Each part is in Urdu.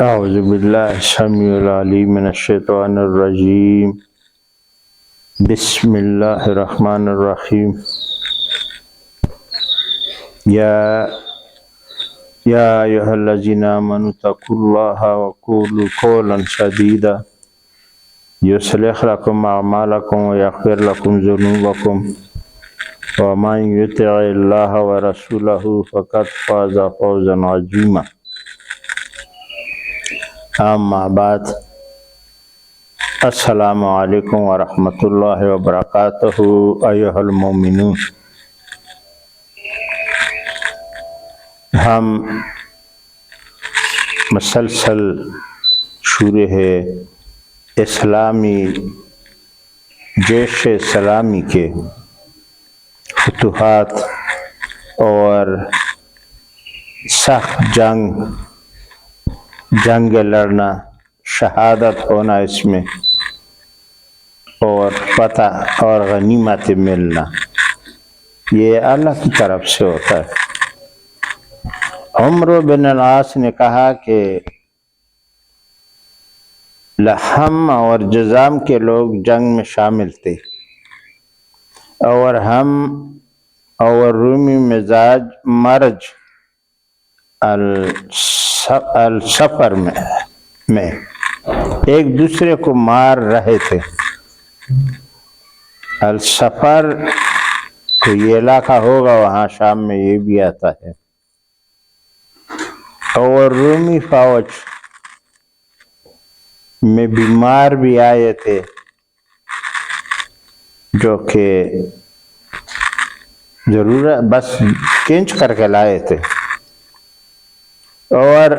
اعوذ باللہ السمیع العلیم من الشیطان الرجیم بسم اللہ الرحمن الرحیم یا ایہا الذین آمنوا اتقوا اللہ وقولوا قولا سدیدا یصلح لکم اعمالکم ویغفر لکم ذنوبکم ومن یطع اللہ ورسولہ فقد فاز فوزا عظیما اما بعد السلام علیکم ورحمۃ اللہ وبرکاتہ ایھا المومنون۔ ہم مسلسل شورح اسلامی جیش اسلامی کے فتوحات اور سخت جنگ لڑنا، شہادت ہونا اس میں، اور فتح اور غنیمت ملنا، یہ اللہ کی طرف سے ہوتا ہے۔ عمرو بن العاص نے کہا کہ ہم اور جذام کے لوگ جنگ میں شامل تھے، اور ہم اور رومی مزاج مرج السفر میں ایک دوسرے کو مار رہے تھے۔ السفر تو یہ علاقہ ہوگا، وہاں شام میں یہ بھی آتا ہے، اور رومی فوج میں بیمار بھی آئے تھے جو کہ ضرورت بس کھینچ کر کے لائے تھے، اور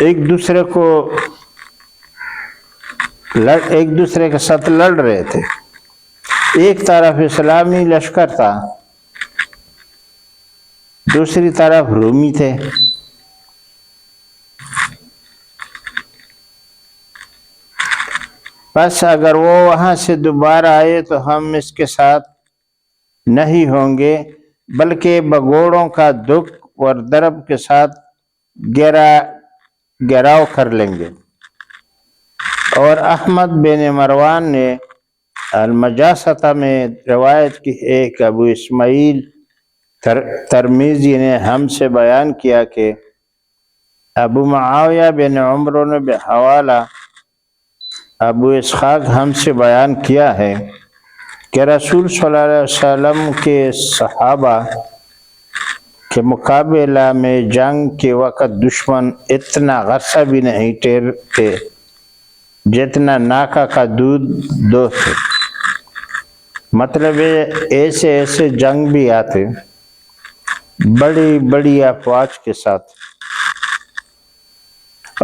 ایک دوسرے کے ساتھ لڑ رہے تھے۔ ایک طرف اسلامی لشکر تھا، دوسری طرف رومی تھے۔ بس اگر وہ وہاں سے دوبارہ آئے تو ہم اس کے ساتھ نہیں ہوں گے، بلکہ بگوڑوں کا دکھ اور درب کے ساتھ گھیراؤ کر لیں گے۔ اور احمد بن مروان نے المجاستہ میں روایت کی ہے کہ ابو اسماعیل ترمذی نے ہم سے بیان کیا کہ ابو معاویہ بن عمرو نے بحوالہ ابو اسحاق ہم سے بیان کیا ہے کہ رسول صلی اللہ علیہ وسلم کے صحابہ کے مقابلہ میں جنگ کے وقت دشمن اتنا غصہ بھی نہیں ٹھہرتے جتنا ناکا کا دودھ دو تھے۔ مطلب ایسے جنگ بھی آتے بڑی افواج کے ساتھ،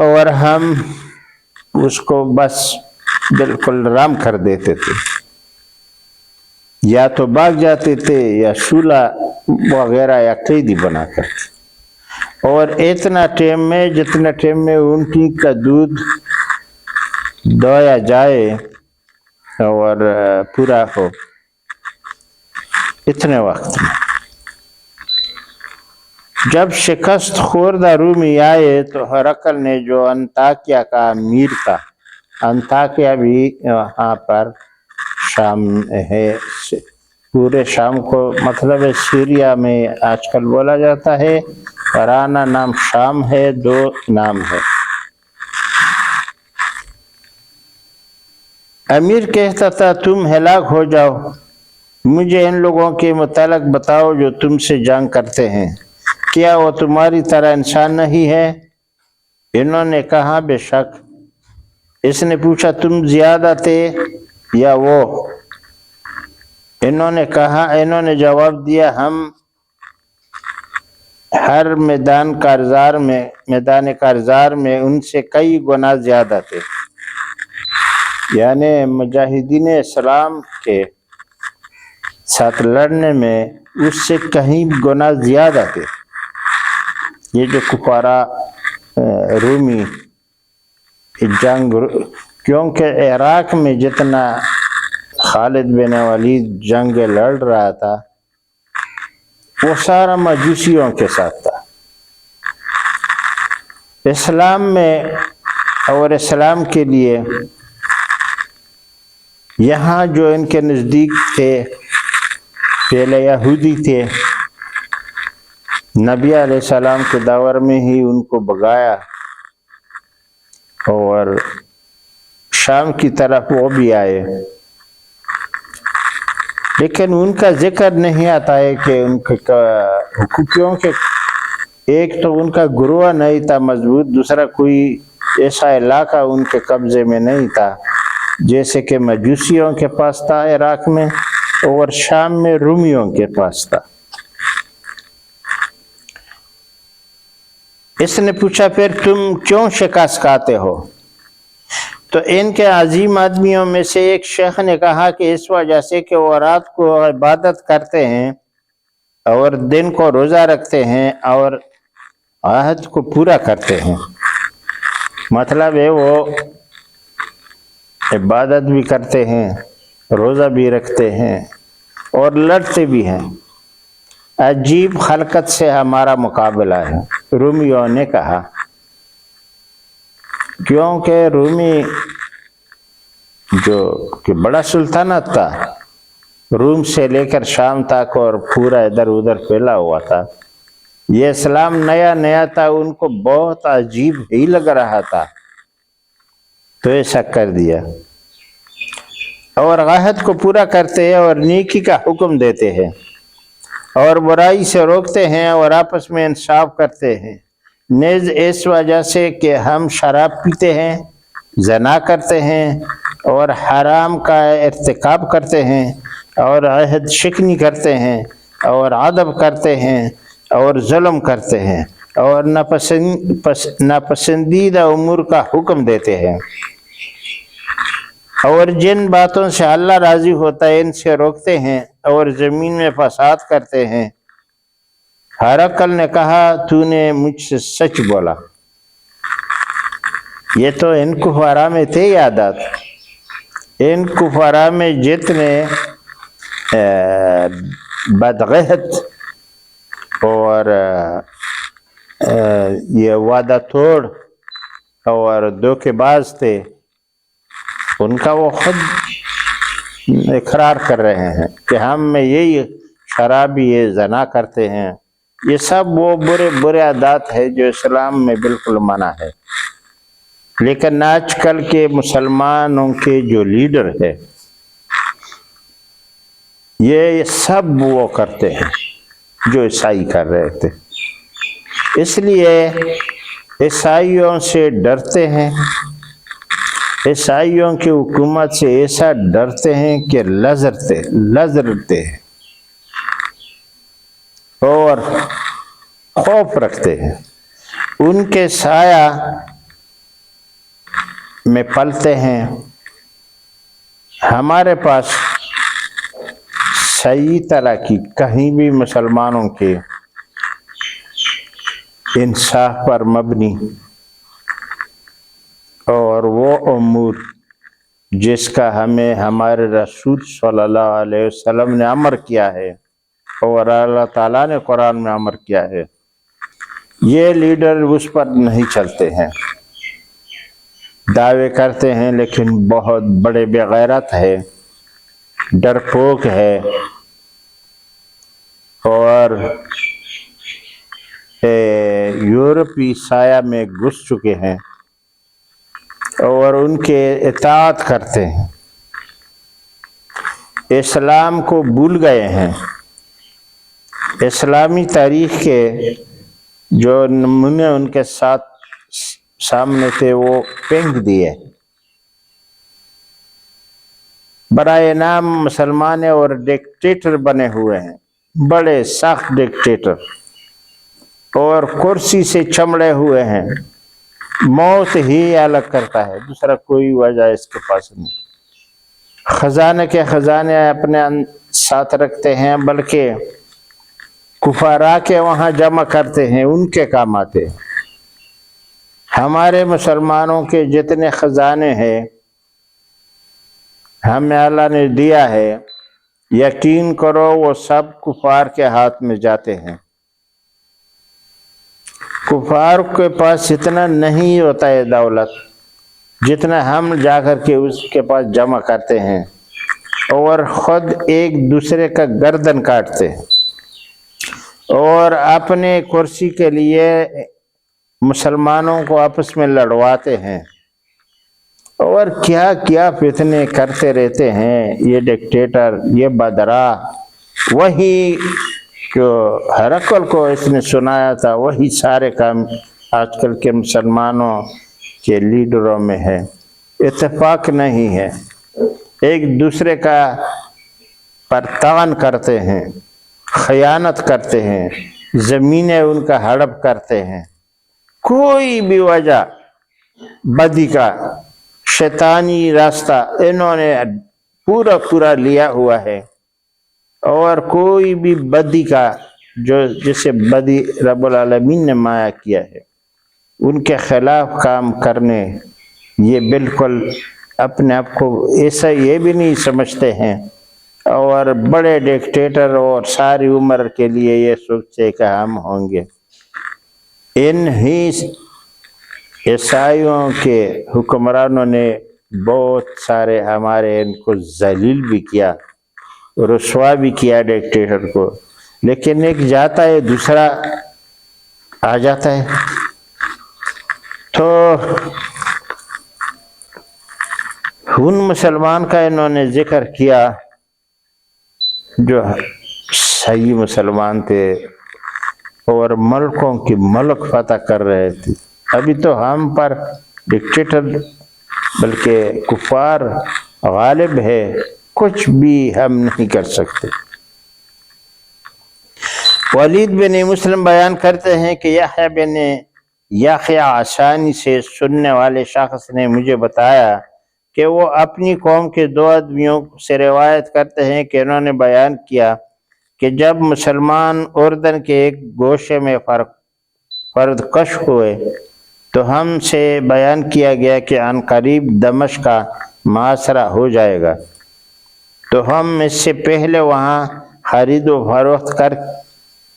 اور ہم اس کو بس بالکل رام کر دیتے تھے، یا تو بھاگ جاتے تھے یا شولہ وغیرہ یا قیدی بنا کر، اور اتنا ٹائم میں جتنا ٹائم میں اونٹی کا دودھ دویا جائے اور پورا ہو، اتنے وقت میں جب شکست خوردہ رومی آئے تو ہرقل نے جو انطاکیہ کا امیر تھا، انطاکیہ بھی وہاں پر شام ہے، پورے شام کو مطلب ہے سیریا میں آج کل بولا جاتا ہے، پرانا نام شام ہے، دو نام ہے۔ امیر کہتا تھا تم ہلاک ہو جاؤ، مجھے ان لوگوں کے متعلق بتاؤ جو تم سے جنگ کرتے ہیں، کیا وہ تمہاری طرح انسان نہیں ہے؟ انہوں نے کہا بے شک۔ اس نے پوچھا تم زیادہ تھے یا وہ؟ انہوں نے جواب دیا ہم ہر میدان کارزار میں ان سے کئی گنا زیادہ تھے، یعنی مجاہدین اسلام کے ساتھ لڑنے میں اس سے کئی گنا زیادہ تھے۔ یہ جو کفارہ رومی جنگ، کیونکہ عراق میں جتنا خالد بن ولید جنگ لڑ رہا تھا وہ سارا مجوسیوں کے ساتھ تھا، اسلام میں اور اسلام کے لیے یہاں جو ان کے نزدیک تھے، پہلے یہودی تھے، نبی علیہ السلام کے دور میں ہی ان کو بھگایا، اور شام کی طرف وہ بھی آئے، لیکن ان کا ذکر نہیں آتا ہے کہ ان کا، کیونکہ ایک تو ان کا گروہ نہیں تھا مضبوط، دوسرا کوئی ایسا علاقہ ان کے قبضے میں نہیں تھا جیسے کہ مجوسیوں کے پاس تھا عراق میں، اور شام میں رومیوں کے پاس تھا۔ اس نے پوچھا پھر تم کیوں شکست کھاتے ہو؟ تو ان کے عظیم آدمیوں میں سے ایک شیخ نے کہا کہ اس وجہ سے کہ وہ رات کو عبادت کرتے ہیں اور دن کو روزہ رکھتے ہیں اور عہد کو پورا کرتے ہیں۔ مطلب ہے وہ عبادت بھی کرتے ہیں، روزہ بھی رکھتے ہیں اور لڑتے بھی ہیں۔ عجیب خلقت سے ہمارا مقابلہ ہے، رومیوں نے کہا، کیونکہ رومی جو کہ بڑا سلطنت تھا، روم سے لے کر شام تک اور پورا ادھر ادھر پھیلا ہوا تھا۔ یہ اسلام نیا نیا تھا، ان کو بہت عجیب ہی لگ رہا تھا، تو ایسا کر دیا، اور عہد کو پورا کرتے ہیں اور نیکی کا حکم دیتے ہیں اور برائی سے روکتے ہیں اور آپس میں انصاف کرتے ہیں، نیز اس وجہ سے کہ ہم شراب پیتے ہیں، زنا کرتے ہیں اور حرام کا ارتکاب کرتے ہیں اور عہد شکنی کرتے ہیں اور ادب کرتے ہیں اور ظلم کرتے ہیں اور ناپسندیدہ امور کا حکم دیتے ہیں، اور جن باتوں سے اللہ راضی ہوتا ہے ان سے روکتے ہیں اور زمین میں فساد کرتے ہیں۔ ہرقل نے کہا تو نے مجھ سے سچ بولا۔ یہ تو ان کفارا میں تھے عادات، ان کفارا میں جتنے بدغہت اور یہ وعدہ توڑ اور دھوکے باز تھے، ان کا وہ خود اقرار کر رہے ہیں کہ ہم میں یہی شرابی ہے، زنا کرتے ہیں، یہ سب وہ برے برے عادات ہے جو اسلام میں بالکل منع ہے۔ لیکن آج کل کے مسلمانوں کے جو لیڈر ہے یہ سب وہ کرتے ہیں جو عیسائی کر رہے تھے، اس لیے عیسائیوں سے ڈرتے ہیں، عیسائیوں کی حکومت سے ایسا ڈرتے ہیں کہ لرزتے ہیں اور خوف رکھتے ہیں، ان کے سایہ میں پلتے ہیں۔ ہمارے پاس صحیح طرح کی کہیں بھی مسلمانوں کے انصاف پر مبنی اور وہ امور جس کا ہمیں ہمارے رسول صلی اللہ علیہ وسلم نے امر کیا ہے اور اللہ تعالیٰ نے قرآن میں امر کیا ہے، یہ لیڈر اس پر نہیں چلتے ہیں، دعوے کرتے ہیں لیکن بہت بڑے بے غیرت ہے، ڈرپوک ہے، اور یورپی سایہ میں گھس چکے ہیں اور ان کے اطاعت کرتے ہیں، اسلام کو بھول گئے ہیں۔ اسلامی تاریخ کے جو نمونے ان کے ساتھ سامنے تھے وہ پھینک دیے، برائے نام مسلمان اور ڈکٹیٹر بنے ہوئے ہیں، بڑے سخت ڈکٹیٹر، اور کرسی سے چمڑے ہوئے ہیں، موت ہی الگ کرتا ہے، دوسرا کوئی وجہ اس کے پاس نہیں۔ خزانے کے خزانے اپنے ساتھ رکھتے ہیں، بلکہ کفارا کے وہاں جمع کرتے ہیں، ان کے کام آتے ہیں۔ ہمارے مسلمانوں کے جتنے خزانے ہیں ہمیں اللہ نے دیا ہے، یقین کرو وہ سب کفار کے ہاتھ میں جاتے ہیں۔ کفار کے پاس اتنا نہیں ہوتا ہے دولت جتنا ہم جا کر کے اس کے پاس جمع کرتے ہیں، اور خود ایک دوسرے کا گردن کاٹتے ہیں اور اپنے کرسی کے لیے مسلمانوں کو آپس میں لڑواتے ہیں، اور کیا کیا فتنے کرتے رہتے ہیں یہ ڈکٹیٹر، یہ بدراہ۔ وہی جو ہرقل کو اس نے سنایا تھا وہی سارے کام آج کل کے مسلمانوں کے لیڈروں میں ہے۔ اتفاق نہیں ہے، ایک دوسرے کا پرتان کرتے ہیں، خیانت کرتے ہیں، زمینیں ان کا ہڑپ کرتے ہیں، کوئی بھی وجہ بدی کا شیطانی راستہ انہوں نے پورا لیا ہوا ہے، اور کوئی بھی بدی کا جسے بدی رب العالمین نے مایا کیا ہے ان کے خلاف کام کرنے، یہ بالکل اپنے آپ کو ایسا یہ بھی نہیں سمجھتے ہیں، اور بڑے ڈکٹیٹر اور ساری عمر کے لیے یہ سوچتے کہ ہم ہوں گے۔ ان ہی عیسائیوں کے حکمرانوں نے بہت سارے ہمارے ان کو ذلیل بھی کیا، رسوا بھی کیا ڈکٹیٹر کو، لیکن ایک جاتا ہے دوسرا آ جاتا ہے۔ تو ان مسلمان کا انہوں نے ذکر کیا جو صحیح مسلمان تھے اور ملکوں کی ملک فتح کر رہے تھے۔ ابھی تو ہم پر ڈکٹیٹر بلکہ کفار غالب ہے، کچھ بھی ہم نہیں کر سکتے۔ ولید بن مسلم بیان کرتے ہیں کہ یحییٰ بن یحییٰ عشانی سے سننے والے شخص نے مجھے بتایا کہ وہ اپنی قوم کے 2 آدمیوں سے روایت کرتے ہیں کہ انہوں نے بیان کیا کہ جب مسلمان اردن کے ایک گوشے میں فرد کش ہوئے تو ہم سے بیان کیا گیا کہ عن قریب دمشق کا محاصرہ ہو جائے گا، تو ہم اس سے پہلے وہاں خرید و فروخت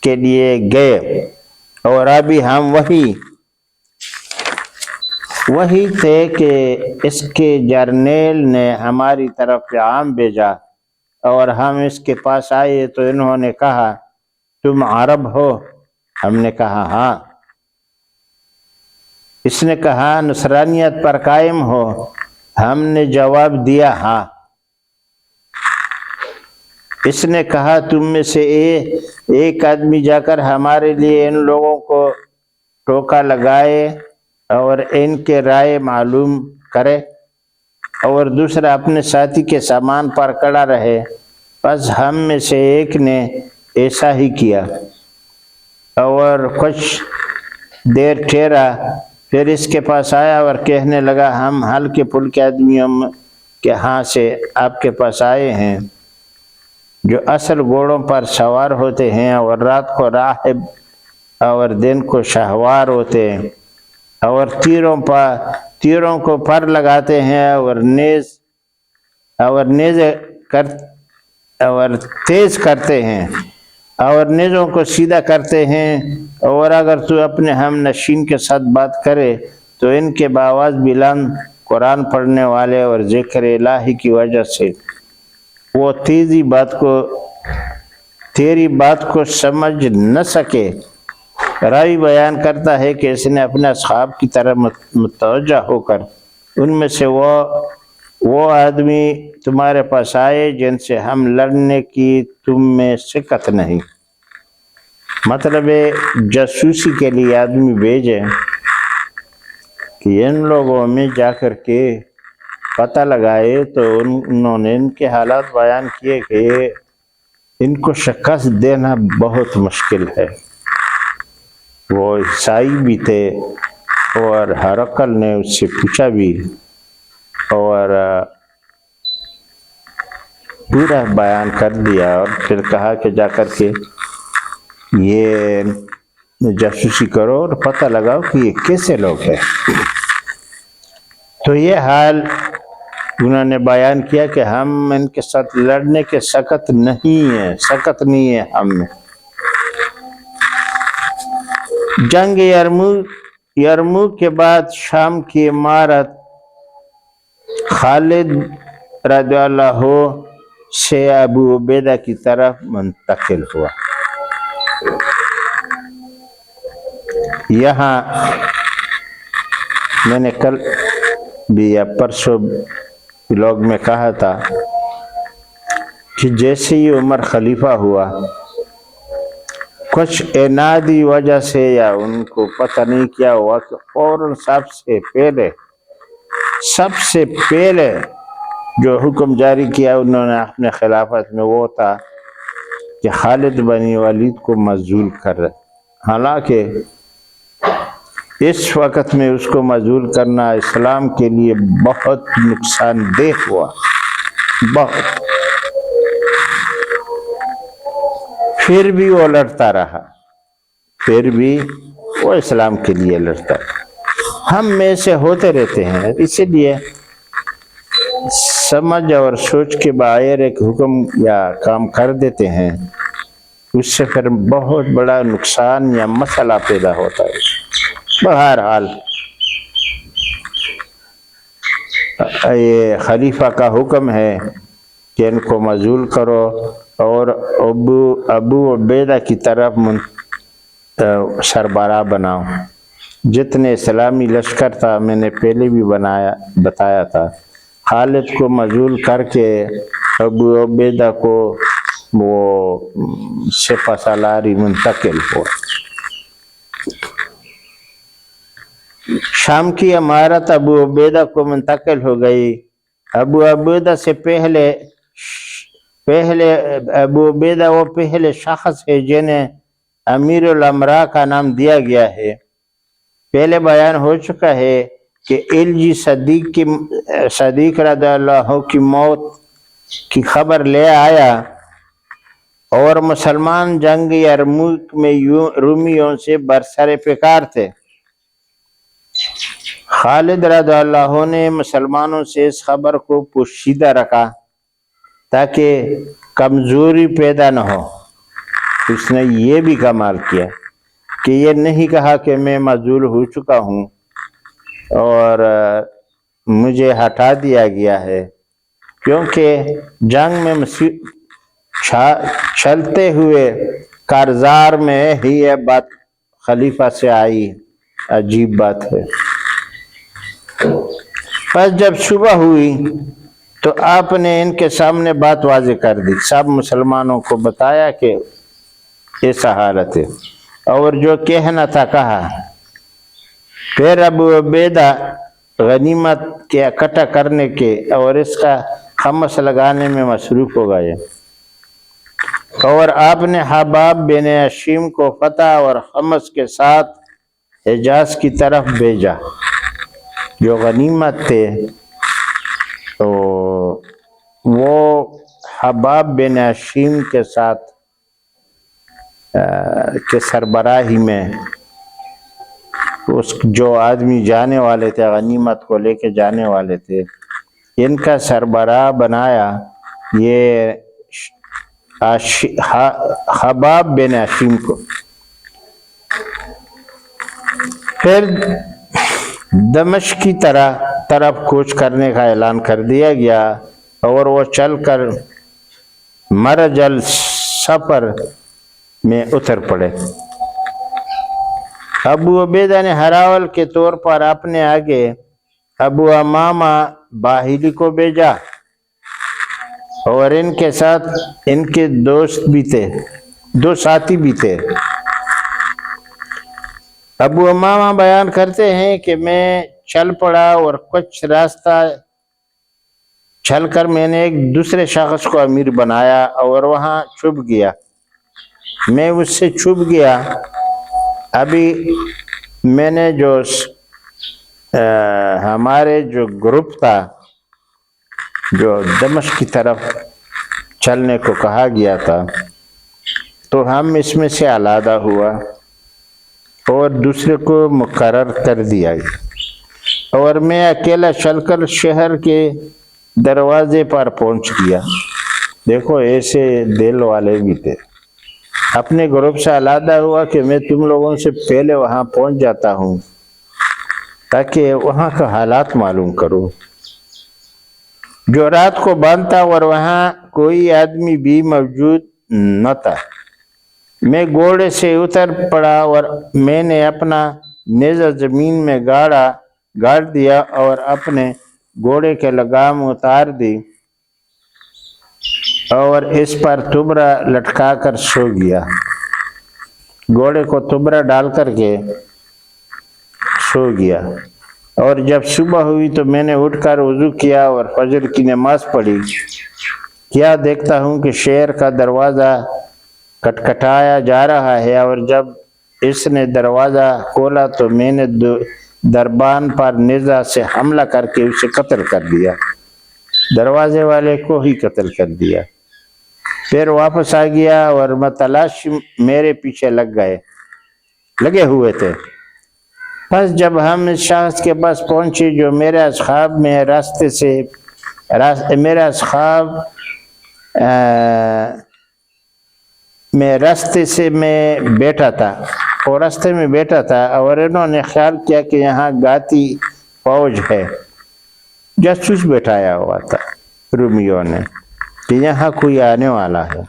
کے لیے گئے، اور ابھی ہم وہی تھے کہ اس کے جرنیل نے ہماری طرف پیغام بھیجا، اور ہم اس کے پاس آئے تو انہوں نے کہا تم عرب ہو؟ ہم نے کہا ہاں۔ اس نے کہا نصرانیت پر قائم ہو؟ ہم نے جواب دیا ہاں۔ اس نے کہا تم میں سے ایک آدمی جا کر ہمارے لیے ان لوگوں کو ٹوکا لگائے اور ان کے رائے معلوم کرے، اور دوسرا اپنے ساتھی کے سامان پر کھڑا رہے۔ بس ہم میں سے ایک نے ایسا ہی کیا، اور کچھ دیر ٹھہرا، پھر اس کے پاس آیا اور کہنے لگا ہم ہلکے پھلکے آدمیوں کے ہاں سے آپ کے پاس آئے ہیں جو اصل گھوڑوں پر سوار ہوتے ہیں، اور رات کو راہب اور دن کو شہوار ہوتے ہیں، اور تیروں کو پر لگاتے ہیں، اور تیز کرتے ہیں، اور نیزوں کو سیدھا کرتے ہیں، اور اگر تو اپنے ہم نشین کے ساتھ بات کرے تو ان کے باواز بلند قرآن پڑھنے والے اور ذکر الہی کی وجہ سے وہ تیری بات کو سمجھ نہ سکے۔ راوی بیان کرتا ہے کہ اس نے اپنے اصحاب کی طرف متوجہ ہو کر ان میں سے وہ آدمی تمہارے پاس آئے جن سے ہم لڑنے کی تم میں سکت نہیں، مطلب جاسوسی کے لیے آدمی بھیجے کہ ان لوگوں میں جا کر کے پتہ لگائے، تو انہوں نے ان کے حالات بیان کیے کہ ان کو شکست دینا بہت مشکل ہے۔ وہ عیسائی بھی تھے، اور ہرقل نے اس سے پوچھا بھی، اور پورا بیان کر دیا، اور پھر کہا کہ جا کر کے یہ جاسوسی کرو اور پتہ لگاؤ کہ یہ کیسے لوگ ہیں۔ تو یہ حال انہوں نے بیان کیا کہ ہم ان کے ساتھ لڑنے کے سکت نہیں ہے ہم میں۔ جنگ یرموک کے بعد شام کی عمارت خالد رضی اللہ سے ابو عبیدہ کی طرف منتقل ہوا۔ یہاں میں نے کل بھی یا پرسوں بلاگ میں کہا تھا کہ جیسے ہی عمر خلیفہ ہوا، کچھ عنادی وجہ سے یا ان کو پتہ نہیں کیا ہوا کہ فوراً سب سے پہلے جو حکم جاری کیا انہوں نے اپنے خلافت میں وہ تھا کہ خالد بن ولید کو معزول کر رہے۔ حالانکہ اس وقت میں اس کو معزول کرنا اسلام کے لیے بہت نقصان دہ ہوا، بہت۔ پھر بھی وہ لڑتا رہا، پھر بھی وہ اسلام کے لیے لڑتا رہا۔ ہم میں سے ہوتے رہتے ہیں، اسی لیے سمجھ اور سوچ کے بغیر ایک حکم یا کام کر دیتے ہیں، اس سے پھر بہت بڑا نقصان یا مسئلہ پیدا ہوتا ہے۔ بہرحال یہ خلیفہ کا حکم ہے کہ ان کو معزول کرو اور ابو عبیدہ کی طرف سربراہ بناؤ۔ جتنے اسلامی لشکر تھا میں نے پہلے بھی بتایا تھا، خالد کو معزول کر کے ابو عبیدہ کو وہ سپہ سالاری منتقل ہوا۔ شام کی عمارت ابو عبیدہ کو منتقل ہو گئی۔ ابو عبیدہ سے پہلے ابو عبیدہ وہ پہلے شخص ہے جنہیں امیر الامراء کا نام دیا گیا ہے۔ پہلے بیان ہو چکا ہے کہ الجی صدیق رضی اللہ کی موت کی خبر لے آیا اور مسلمان جنگ یرموک میں رومیوں سے برسر پیکار تھے۔ خالد رضی اللہ نے مسلمانوں سے اس خبر کو پوشیدہ رکھا تاکہ کمزوری پیدا نہ ہو۔ اس نے یہ بھی کمال کیا کہ یہ نہیں کہا کہ میں معزول ہو چکا ہوں اور مجھے ہٹا دیا گیا ہے، کیونکہ جنگ میں چلتے ہوئے کارزار میں ہی یہ بات خلیفہ سے آئی۔ عجیب بات ہے۔ پس جب صبح ہوئی تو آپ نے ان کے سامنے بات واضح کر دی، سب مسلمانوں کو بتایا کہ ایسا حالت ہے اور جو کہنا تھا کہا۔ پھر ابو عبیدہ غنیمت کے اکٹھا کرنے کے اور اس کا خمس لگانے میں مصروف ہو گئے، اور آپ نے حباب بن ہشیم کو فتح اور خمس کے ساتھ حجاز کی طرف بھیجا۔ جو غنیمت تھے تو وہ حباب بن ہشیم کے ساتھ کے سربراہی میں جو آدمی جانے والے تھے، غنیمت کو لے کے جانے والے تھے، ان کا سربراہ بنایا یہ حباب بن ہشیم کو۔ پھر دمشق کی طرف کوچ کرنے کا اعلان کر دیا گیا اور وہ چل کر مرج السفر میں اتر پڑے۔ ابو عبیدہ نے ہراول کے طور پر اپنے آگے ابو امامہ باہلی کو بھیجا اور ان کے ساتھ ان کے دو ساتھی بھی تھے۔ ابو امامہ بیان کرتے ہیں کہ میں چل پڑا اور کچھ راستہ چل کر میں نے ایک دوسرے شخص کو امیر بنایا اور وہاں چھپ گیا۔ میں اس سے چھپ گیا۔ ابھی میں نے جو ہمارے جو گروپ تھا جو دمشق کی طرف چلنے کو کہا گیا تھا تو ہم اس میں سے علیحدہ ہوا اور دوسرے کو مقرر کر دیا گیا اور میں اکیلا چل کر شہر کے دروازے پر پہنچ گیا۔ دیکھو ایسے دل والے بھی تھے۔ اپنے گروپ سے علیحدہ ہوا کہ میں تم لوگوں سے پہلے وہاں پہنچ جاتا ہوں تاکہ وہاں کا حالات معلوم کروں۔ جو رات کو بند تھا اور وہاں کوئی آدمی بھی موجود نہ تھا۔ میں گھوڑے سے اتر پڑا اور میں نے اپنا نیزہ زمین میں گاڑ دیا اور اپنے گھوڑے کے لگام اتار دی اور اس پر تبرا لٹکا کر سو گیا۔ گھوڑے کو تبرا ڈال کر کے سو گیا، اور جب صبح ہوئی تو میں نے اٹھ کر وضو کیا اور فجر کی نماز پڑھی۔ کیا دیکھتا ہوں کہ شہر کا دروازہ کھٹکھٹایا جا رہا ہے، اور جب اس نے دروازہ کھولا تو میں نے دربان پر نیزہ سے حملہ کر کے اسے قتل کر دیا، دروازے والے کو ہی قتل کر دیا۔ پھر واپس آ گیا اور متلاش میرے پیچھے لگے ہوئے تھے۔ پس جب ہم اس شخص کے پاس پہنچے جو میرے اصحاب میں راستے میں بیٹھا تھا، اور انہوں نے خیال کیا کہ یہاں گاتی فوج ہے۔ جاسوس بیٹھایا ہوا تھا رومیوں نے کہ یہاں کوئی آنے والا ہے،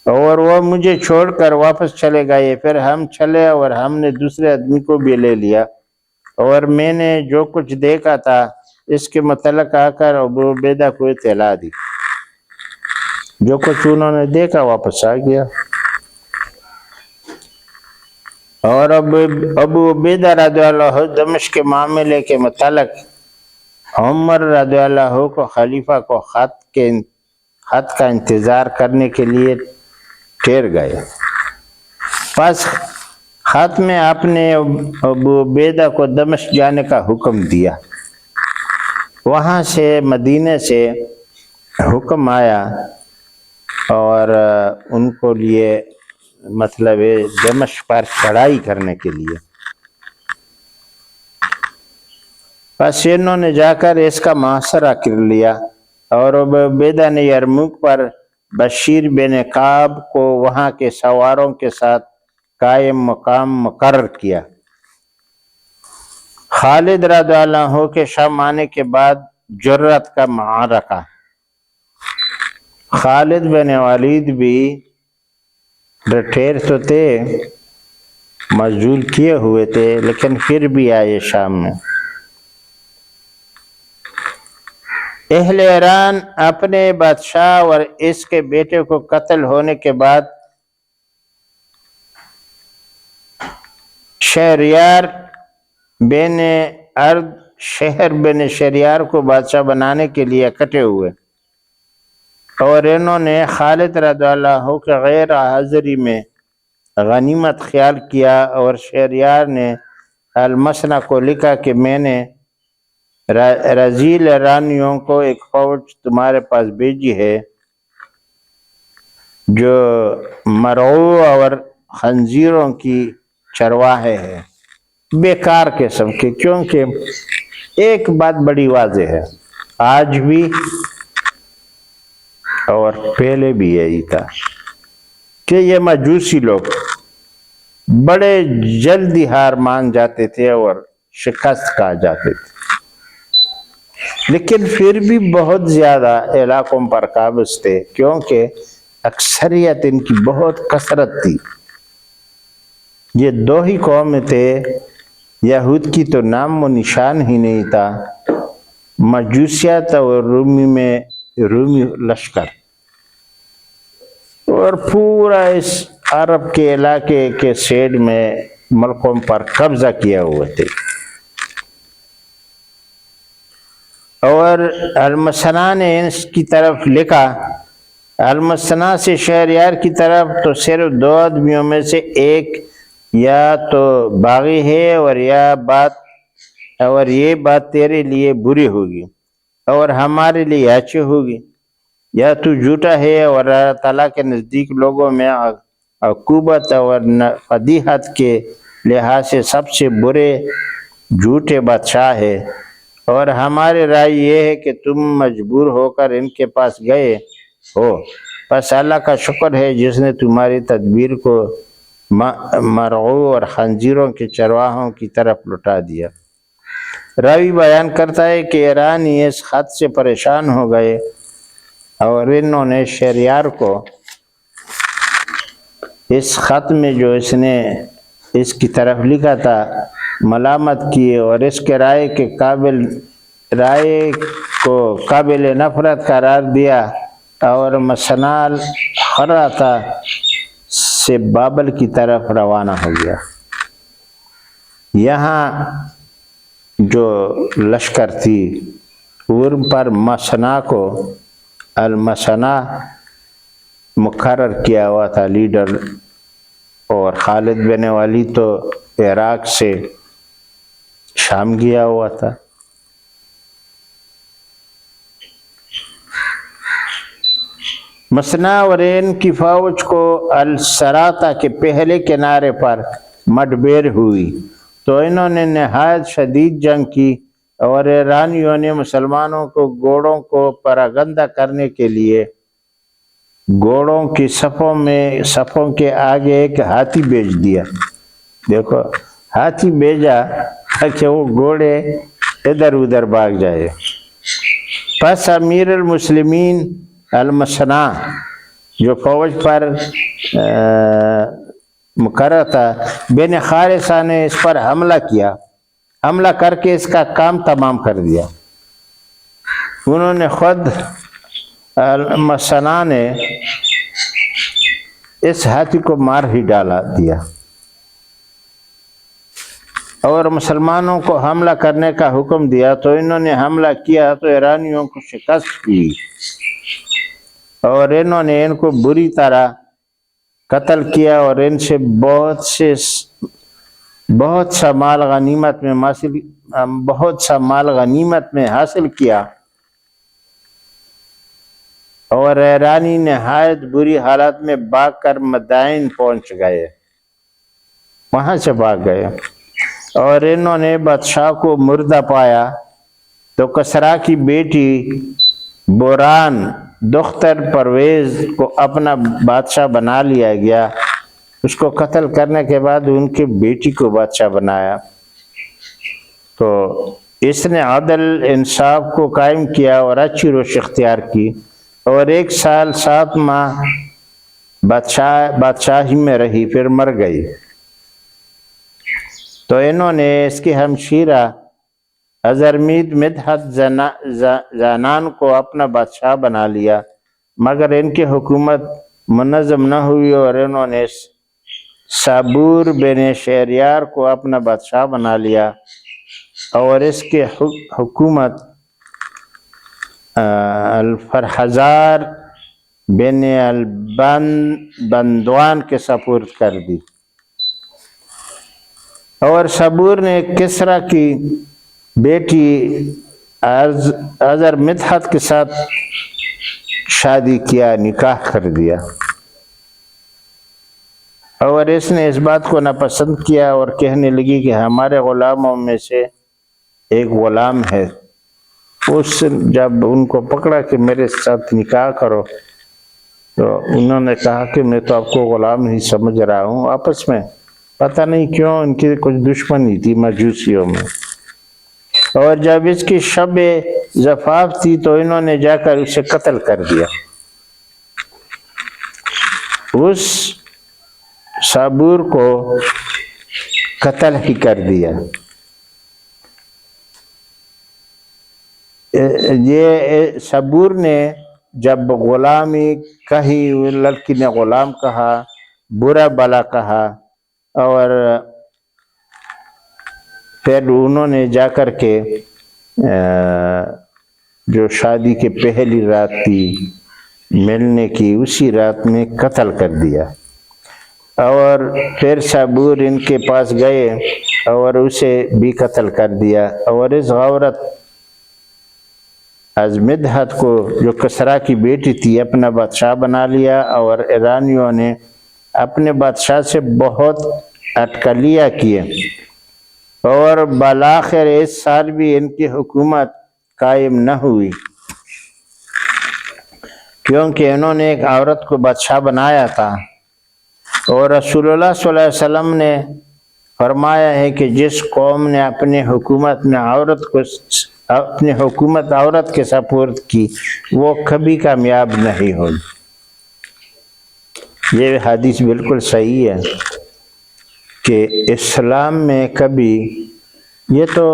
اور وہ مجھے چھوڑ کر واپس چلے گئے۔ پھر ہم چلے اور ہم نے دوسرے آدمی کو بھی لے لیا، اور میں نے جو کچھ دیکھا تھا اس کے متعلق آ کر ابو عبیدہ کو اطلاع دی۔ جو کچھ انہوں نے دیکھا واپس آ گیا، اور ابو عبیدہ رضی اللہ عنہ دمشق کے معاملے کے متعلق عمر رضی اللہ عنہ کو خلیفہ کو خط کا انتظار کرنے کے لیے ٹھہر گئے۔ پس خط میں آپ نے ابو عبیدہ کو دمشق جانے کا حکم دیا۔ وہاں سے مدینے سے حکم آیا اور ان کو لیے مطلب دمشق پر چڑھائی کرنے کے لیے۔ پس انہوں نے جا کر اس کا محاصرہ کر لیا، اور ابو عبیدہ نے یرموک پر بشیر بن کعب کو وہاں کے سواروں کے ساتھ قائم مقام مقرر کیا۔ خالد رضی اللہ عنہ کے شام آنے کے بعد جرت کا معرکہ۔ خالد بن ولید بھی ڈٹیر تو تھے، مجذول کیے ہوئے تھے، لیکن پھر بھی آئے شام میں۔ اہل ایران اپنے بادشاہ اور اس کے بیٹے کو قتل ہونے کے بعد شہریار بن شہریار کو بادشاہ بنانے کے لیے اکٹھے ہوئے، اور انہوں نے خالد رضی اللہ عنہ کے غیر حاضری میں غنیمت خیال کیا، اور شہریار نے المثنیٰ کو لکھا کہ میں نے رذیل ایرانیوں کو ایک فوج تمہارے پاس بھیجی ہے جو مرعو اور خنزیروں کی چرواہے ہیں، بیکار قسم کے۔ کیونکہ ایک بات بڑی واضح ہے، آج بھی اور پہلے بھی یہی تھا کہ یہ مجوسی لوگ بڑے جلدی ہار مان جاتے تھے اور شکست کھا جاتے تھے، لیکن پھر بھی بہت زیادہ علاقوں پر قابض تھے، کیونکہ اکثریت ان کی بہت کثرت تھی۔ یہ دو ہی قومیں تھے، یہود کی تو نام و نشان ہی نہیں تھا، مجوسیت اور رومی لشکر، اور پورا اس عرب کے علاقے کے سیڈ میں ملکوں پر قبضہ کیا ہوئے تھے۔ اور المثنیٰ نے اس کی طرف لکھا، المثنیٰ سے شہریار کی طرف تو صرف دو آدمیوں میں سے ایک یا تو باغی ہے اور یہ بات تیرے لیے بری ہوگی اور ہمارے لیے اچھی ہوگی، یا تو جھوٹا ہے اور اللہ تعالیٰ کے نزدیک لوگوں میں عقوبت اور فضیحت کے لحاظ سے سب سے برے جھوٹے بادشاہ ہے، اور ہماری رائے یہ ہے کہ تم مجبور ہو کر ان کے پاس گئے ہو بس اللہ کا شکر ہے جس نے تمہاری تدبیر کو مرغوں اور خنزیروں کے چرواہوں کی طرف لٹا دیا۔ راوی بیان کرتا ہے کہ ایرانی اس خط سے پریشان ہو گئے اور انہوں نے شہریار کو اس خط میں جو اس نے اس کی طرف لکھا تھا ملامت کیے اور اس کے رائے کو قابل نفرت قرار دیا اور مسنال خراتا سے بابل کی طرف روانہ ہو گیا۔ یہاں جو لشکر تھی ان پر مسنا کو المسنا مقرر کیا ہوا تھا لیڈر، اور خالد بن ولید تو عراق سے شام گیا ہوا تھا۔ مسنا اور ان کی فوج کو السراتا کے پہلے کنارے پر مڈبیر ہوئی تو انہوں نے نہایت شدید جنگ کی، اور ایرانیوں نے مسلمانوں کو گھوڑوں کو پراگندہ کرنے کے لیے گھوڑوں کی صفوں کے آگے ایک ہاتھی بھیج دیا۔ دیکھو ہاتھی بھیجا تاکہ وہ گھوڑے ادھر ادھر بھاگ جائے۔ پس امیر المسلمین المسنا جو فوج پر مقرر تھا بن خارثہ نے اس پر حملہ کر کے اس کا کام تمام کر دیا۔ انہوں نے خود المسنا نے اس ہاتھی کو مار ہی ڈالا دیا اور مسلمانوں کو حملہ کرنے کا حکم دیا، تو انہوں نے حملہ کیا تو ایرانیوں کو شکست ہوئی اور انہوں نے ان کو بری طرح قتل کیا اور ان سے بہت سا مال غنیمت میں حاصل کیا، اور ایرانی نہایت بری حالت میں بھاگ کر مدائن پہنچ گئے، وہاں سے بھاگ گئے، اور انہوں نے بادشاہ کو مردہ پایا تو کسرا کی بیٹی بوران دختر پرویز کو اپنا بادشاہ بنا لیا گیا۔ اس کو قتل کرنے کے بعد ان کی بیٹی کو بادشاہ بنایا، تو اس نے عدل انصاف کو قائم کیا اور اچھی روش اختیار کی، اور 1 سال 7 ماہ بادشاہی میں رہی، پھر مر گئی۔ تو انہوں نے اس کی ہمشیرہ ازرمید مدحت زانان کو اپنا بادشاہ بنا لیا، مگر ان کی حکومت منظم نہ ہوئی، اور انہوں نے صابور بن شہریار کو اپنا بادشاہ بنا لیا، اور اس کی حکومت الفرحزار بن البندوان کے سپرد کر دی۔ اور صبور نے کسرا کی بیٹی ازر مدحت کے ساتھ شادی کیا، نکاح کر دیا، اور اس نے اس بات کو ناپسند کیا اور کہنے لگی کہ ہمارے غلاموں میں سے ایک غلام ہے، اس جب ان کو پکڑا کہ میرے ساتھ نکاح کرو تو انہوں نے کہا کہ میں تو آپ کو غلام ہی سمجھ رہا ہوں۔ آپس میں پتہ نہیں کیوں ان کی کچھ دشمنی تھی مجوسیوں میں، اور جب اس کی شب زفاف تھی تو انہوں نے جا کر اسے قتل کر دیا۔ اس صابور کو قتل ہی کر دیا۔ یہ صبور نے جب غلامی کہی، لڑکی نے غلام کہا، برا بلا کہا، اور پھر انہوں نے جا کر کے جو شادی کے پہلی رات تھی ملنے کی، اسی رات میں قتل کر دیا، اور پھر صابور ان کے پاس گئے اور اسے بھی قتل کر دیا، اور اس عورت از مدحت کو جو کسرا کی بیٹی تھی اپنا بادشاہ بنا لیا، اور ایرانیوں نے اپنے بادشاہ سے بہت اٹکلیاں کیے، اور بالآخر اس سال بھی ان کی حکومت قائم نہ ہوئی، کیونکہ انہوں نے ایک عورت کو بادشاہ بنایا تھا، اور رسول اللہ صلی اللہ علیہ وسلم نے فرمایا ہے کہ جس قوم نے اپنی حکومت عورت کے سپرد کی وہ کبھی کامیاب نہیں ہوگی۔ یہ حدیث بالکل صحیح ہے کہ اسلام میں کبھی، یہ تو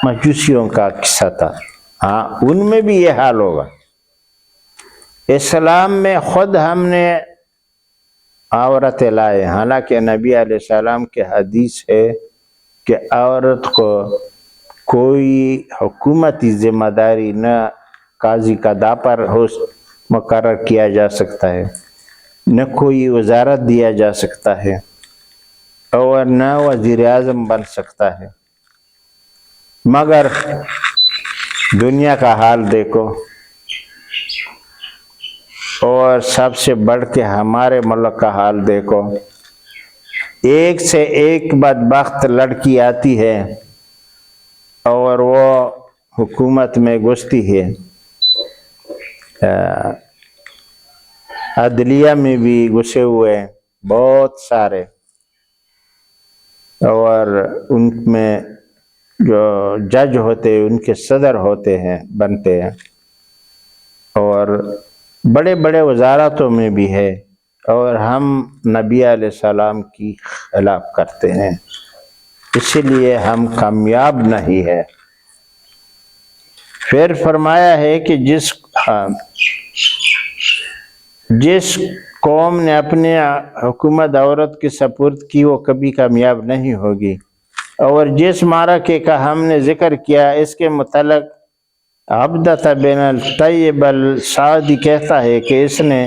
مجوسیوں کا قصہ تھا، ہاں ان میں بھی یہ حال ہوگا۔ اسلام میں خود ہم نے عورتیں لائے، حالانکہ نبی علیہ السلام کے حدیث ہے کہ عورت کو کوئی حکومتی ذمہ داری نہ قاضی کا داپر مقرر کیا جا سکتا ہے، نہ کوئی وزارت دیا جا سکتا ہے، اور نہ وزیر اعظم بن سکتا ہے۔ مگر دنیا کا حال دیکھو، اور سب سے بڑھ کے ہمارے ملک کا حال دیکھو، ایک سے ایک بدبخت لڑکی آتی ہے اور وہ حکومت میں گھستی ہے، عدلیہ میں بھی گھسے ہوئے بہت سارے، اور ان میں جو جج ہوتے ہیں ان کے صدر ہوتے ہیں، بنتے ہیں، اور بڑے بڑے وزارتوں میں بھی ہے، اور ہم نبی علیہ السلام کی خلاف کرتے ہیں، اسی لیے ہم کامیاب نہیں ہے۔ پھر فرمایا ہے کہ جس قوم نے اپنی حکومت عورت کے سپرد کی وہ کبھی کامیاب نہیں ہوگی۔ اور جس معرکے کا ہم نے ذکر کیا اس کے متعلق عبدہ بن الطیب السعدی کہتا ہے کہ اس نے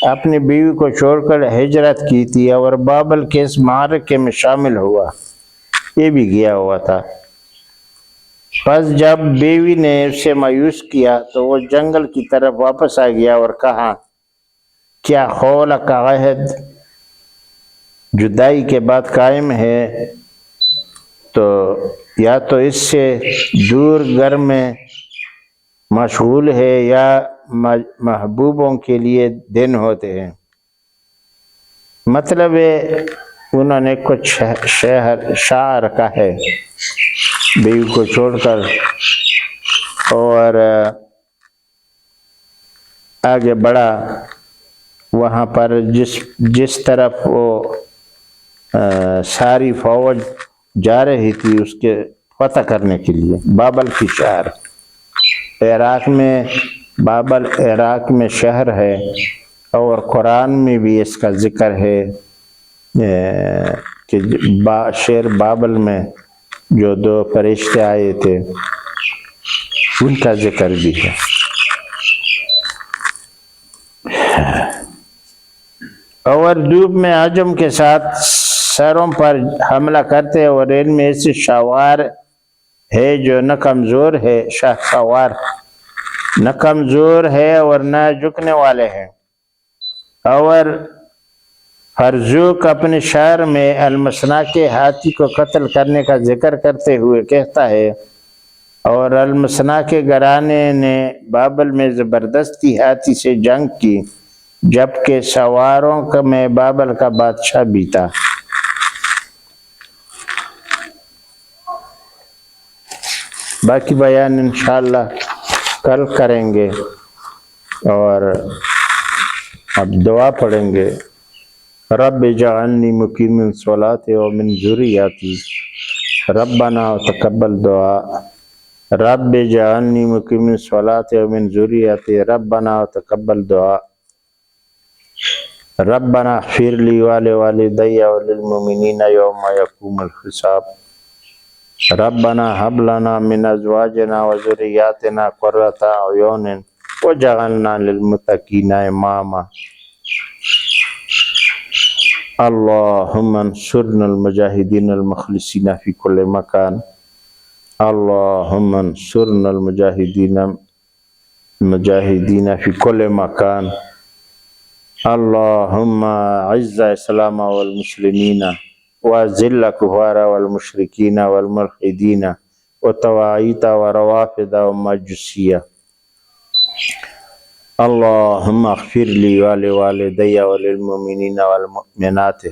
اپنی بیوی کو چھوڑ کر ہجرت کی تھی اور بابل کے اس معرکے میں شامل ہوا، یہ بھی گیا ہوا تھا۔ پس جب بیوی نے اسے مایوس کیا تو وہ جنگل کی طرف واپس آ گیا اور کہا، کیا خول کا عہد جدائی کے بعد قائم ہے تو یا تو اس سے دور گھر میں مشغول ہے یا محبوبوں کے لیے دن ہوتے ہیں۔ مطلب ہے انہوں نے کچھ شعر کا ہے، بیوی کو چھوڑ کر اور آگے بڑھا، وہاں پر جس طرف وہ ساری فوج جا رہی تھی اس کے فتح کرنے کے لیے، بابل کی شہر بابل عراق میں شہر ہے، اور قرآن میں بھی اس کا ذکر ہے کہ شہر بابل میں جو 2 فرشتے آئے تھے ان کا ذکر بھی ہے۔ اور دھوپ میں عجم کے ساتھ سروں پر حملہ کرتے اور ان میں ایسے شاوار ہے جو نہ کمزور ہے، شاہسوار نہ کمزور ہے اور نہ جھکنے والے ہیں۔ اور فرزوق اپنے شعر میں المسنا کے ہاتھی کو قتل کرنے کا ذکر کرتے ہوئے کہتا ہے، اور المسنا کے گھرانے نے بابل میں زبردستی ہاتھی سے جنگ کی، جبکہ سواروں میں بابل کا بادشاہ بھی تھا۔ باقی بیان انشاءاللہ کل کریں گے، اور اب دعا پڑھیں گے۔ رب اجعلنی مقیم الصلاۃ ومن ذریتی ربنا تقبل دعا۔ رب اجعلنی مقیم الصلاۃ ومن ذریتی ربنا تقبل دعا۔ ربنا اغفر لی ولوالدی وللمؤمنین یوم یقوم الحساب۔ ربنا هب لنا من ازواجنا وذریاتنا قرۃ اعین واجعلنا للمتقین اماما۔ اللهم انصرنا المجاهدين المخلصين في كل مكان۔ اللهم انصرنا المجاهدين في كل مكان۔ اللهم اعز الاسلام والمسلمين واذل الكفار والمشركين والملحدين والطواغيت والروافض والمجوسية۔ اللهم اغفر لي ولوالدي وللمؤمنين والمؤمنات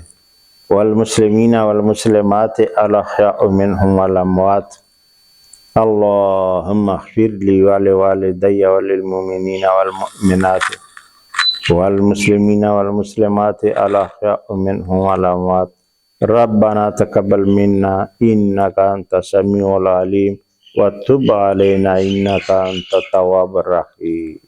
والمسلمين والمسلمات الأحياء منهم والأموات. اللهم اغفر لي ولوالدي وللمؤمنين والمؤمنات والمسلمين والمسلمات الأحياء منهم والأموات. ربنا تقبل منا إنك أنت السميع العليم وتب علينا إنك أنت التواب الرحيم.